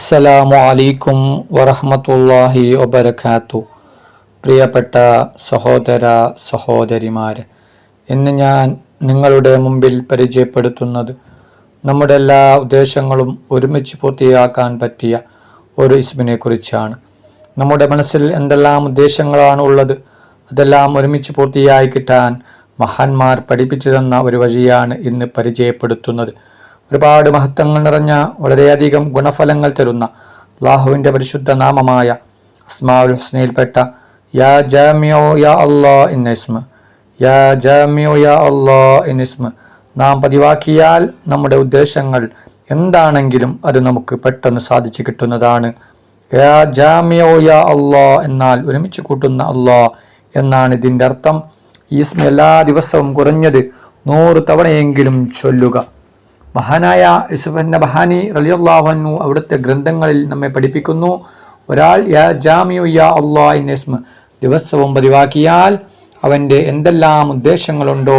അസ്സലാമു അലൈക്കും വറഹ്മത്തുള്ളാഹി വബറകാതുഹു. പ്രിയപ്പെട്ട സഹോദര സഹോദരിമാരെ, ഇന്ന് ഞാൻ നിങ്ങളുടെ മുമ്പിൽ പരിചയപ്പെടുത്തുന്നത് നമ്മുടെ എല്ലാ ഉദ്ദേശങ്ങളും ഒരുമിച്ച് പൂർത്തിയാക്കാൻ പറ്റിയ ഒരു ഇസ്മിനെ കുറിച്ചാണ്. നമ്മുടെ മനസ്സിൽ എന്തെല്ലാം ഉദ്ദേശങ്ങളാണ് ഉള്ളത്, അതെല്ലാം ഒരുമിച്ച് പൂർത്തിയായി കിട്ടാൻ മഹാന്മാർ പഠിപ്പിച്ചു തന്ന ഒരു വഴിയാണ് ഇന്ന് പരിചയപ്പെടുത്തുന്നത്. ഒരുപാട് മഹത്വങ്ങൾ നിറഞ്ഞ വളരെയധികം ഗുണഫലങ്ങൾ തരുന്ന അല്ലാഹുവിൻ്റെ പരിശുദ്ധ നാമമായ അസ്മാഉൽ ഹുസ്നയിൽപ്പെട്ട യാ ജാമിഉ യാ അല്ലാ എന്ന ഇസ്മ, യാ ജാമിഉ യാ അല്ലാ എന്ന ഇസ്മ നാം പതിവാക്കിയാൽ നമ്മുടെ ഉദ്ദേശങ്ങൾ എന്താണെങ്കിലും അത് നമുക്ക് പെട്ടെന്ന് സാധിച്ചു കിട്ടുന്നതാണ്. യാ ജാമിഉ യാ അല്ലാ എന്നാൽ ഒരുമിച്ച് കൂട്ടുന്ന അല്ലാ എന്നാണ് ഇതിൻ്റെ അർത്ഥം. ഈ ഇസ്മ എല്ലാ ദിവസവും കുറഞ്ഞത് 100 തവണയെങ്കിലും ചൊല്ലുക. മഹാനായ യൂസുഫ് നബഹാനി റളിയല്ലാഹു അൻഹു അവിടുത്തെ ഗ്രന്ഥങ്ങളിൽ നമ്മെ പഠിപ്പിക്കുന്നു, ഒരാൾ യാ ജാമിഉ യാ അല്ലാ എന്ന ഇസ്മ ദിവസവും പതിവാക്കിയാൽ അവൻ്റെ എന്തെല്ലാം ഉദ്ദേശങ്ങളുണ്ടോ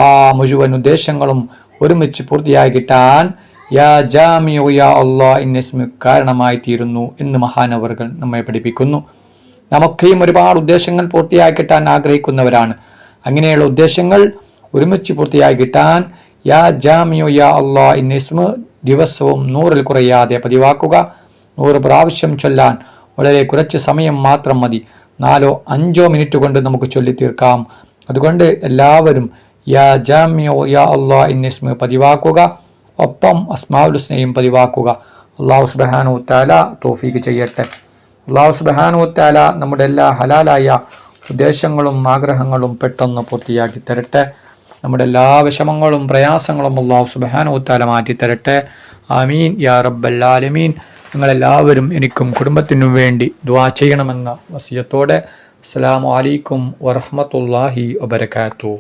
ആ മുഴുവൻ ഉദ്ദേശങ്ങളും ഒരുമിച്ച് പൂർത്തിയായി കിട്ടാൻ യാ ജാമിഉ യാ അല്ലാ എന്ന ഇസ്മ കാരണമായി തീരുന്നു എന്ന് മഹാനവറുകൾ നമ്മെ പഠിപ്പിക്കുന്നു. നമുക്കെയും ഒരുപാട് ഉദ്ദേശങ്ങൾ പൂർത്തിയായി കിട്ടാൻ ആഗ്രഹിക്കുന്നവരാണ്. അങ്ങനെയുള്ള ഉദ്ദേശങ്ങൾ ഒരുമിച്ച് പൂർത്തിയായി കിട്ടാൻ യാ ജാമിഉ യാ അല്ലാ എന്ന ഇസ്മ ദിവസവും 100-ൽ കുറയാതെ പതിവാക്കുക. 100 പ്രാവശ്യം ചൊല്ലാൻ വളരെ കുറച്ച് സമയം മാത്രം മതി. 4-5 മിനിറ്റ് കൊണ്ട് നമുക്ക് ചൊല്ലി തീർക്കാം. അതുകൊണ്ട് എല്ലാവരും യാ ജാമിഉ യാ അല്ലാ എന്ന ഇസ്മ പതിവാക്കുക. ഒപ്പം അസ്മാഉൽ ഹുസ്നയും പതിവാക്കുക. അല്ലാഹു സുബ്ഹാനഹു തആല തൗഫീഖ് ചെയ്യട്ടെ. അല്ലാഹു സുബ്ഹാനഹു തആല നമ്മുടെ എല്ലാ ഹലാലായ ഉദ്ദേശങ്ങളും ആഗ്രഹങ്ങളും പെട്ടെന്ന് പൂർത്തിയാക്കി തരട്ടെ. നമ്മുടെ എല്ലാ വിഷമങ്ങളും പ്രയാസങ്ങളും അല്ലാഹു സുബ്ഹാനഹു തആല മാറ്റി തരട്ടെ. ആമീൻ യാ റബ്ബൽ ആലമീൻ. നിങ്ങളെല്ലാവരും എനിക്കും കുടുംബത്തിനും വേണ്ടി ദുആ ചെയ്യണമെന്ന വസിയത്തോടെ അസ്സലാമു അലൈക്കും വറഹ്മത്തുള്ളാഹി വബറകാതുഹു.